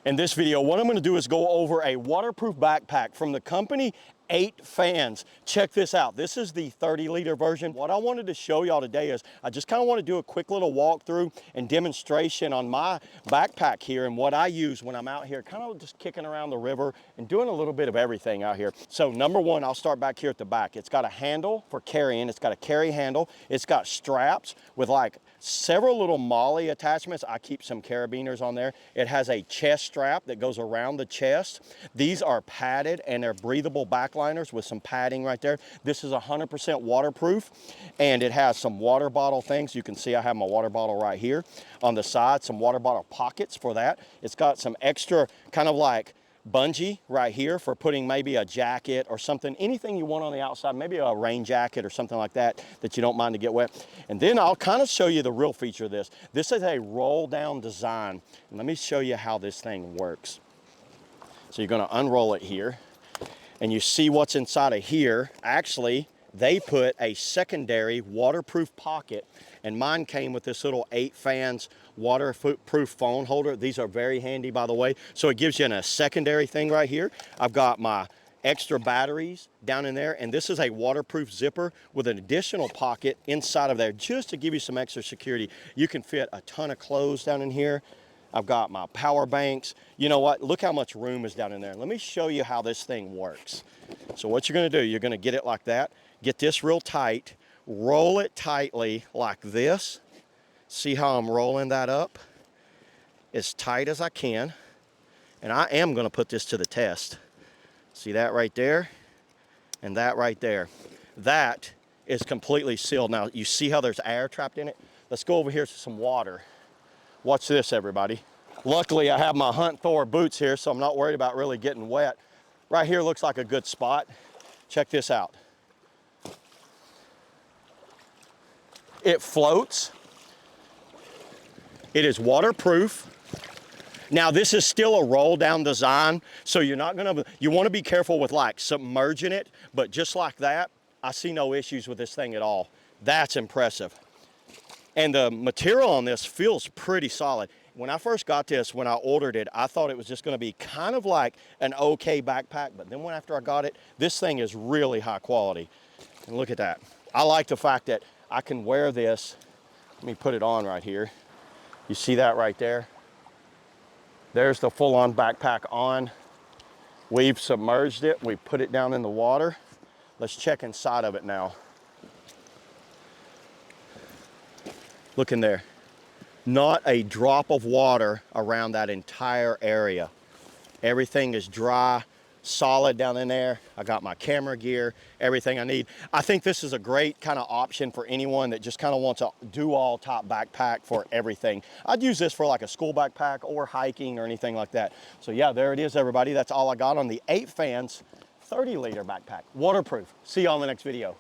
In this video, what I'm gonna do is go over a waterproof backpack from the company 8 Fans. Check this out. This is the 30-liter version. What I wanted to show y'all today is I just kind of want to do a quick little walkthrough and demonstration on my backpack here and what I use when I'm out here, kind of just kicking around the river and doing a little bit of everything out here. So number one, I'll start back here at the back. It's got a handle for carrying. It's got a carry handle. It's got straps with like several little molly attachments. I keep some carabiners on there. It has a chest strap that goes around the chest. These are padded and they're breathable backliners with some padding right there. This is 100% waterproof, and it has some water bottle things. You can see I have my water bottle right here on the side, some water bottle pockets for that. It's got some extra kind of like bungee right here for putting maybe a jacket or something, anything you want on the outside, maybe a rain jacket or something like that that you don't mind to get wet. And then I'll kind of show you the real feature of this. This is a roll down design. And let me show you how this thing works. So you're gonna unroll it here and you see what's inside of here. Actually, they put a secondary waterproof pocket, and mine came with this little 8 Fans waterproof phone holder. These are very handy, by the way. So it gives you a secondary thing right here. I've got my extra batteries down in there, and this is a waterproof zipper with an additional pocket inside of there just to give you some extra security. You can fit a ton of clothes down in here. I've got my power banks. You know what? Look how much room is down in there. Let me show you how this thing works. So what you're gonna do, you're gonna get it like that, get this real tight, roll it tightly like this. See how I'm rolling that up? As tight as I can. And I am gonna put this to the test. See that right there? And that right there. That is completely sealed. Now, you see how there's air trapped in it? Let's go over here to some water. Watch this, everybody. Luckily, I have my Hunt Thor boots here, so I'm not worried about really getting wet. Right here looks like a good spot. Check this out. It floats. It is waterproof. Now, this is still a roll down design, so you're not gonna, you wanna be careful with like submerging it, but just like that, I see no issues with this thing at all. That's impressive. And the material on this feels pretty solid. When I first got this, when I ordered it, I thought it was just gonna be kind of like an okay backpack, but then after I got it, this thing is really high quality. And look at that. I like the fact that I can wear this. Let me put it on right here. You see that right there? There's the full-on backpack on. We've submerged it. We put it down in the water. Let's check inside of it now. Look in there. Not a drop of water around that entire area. Everything is dry, solid down in there. I got my camera gear, everything I need. I think this is a great kind of option for anyone that just kind of wants a do-all top backpack for everything. I'd use this for like a school backpack or hiking or anything like that. So yeah, there it is, everybody. That's all I got on the 8 Fans 30-liter backpack. Waterproof. See you on the next video.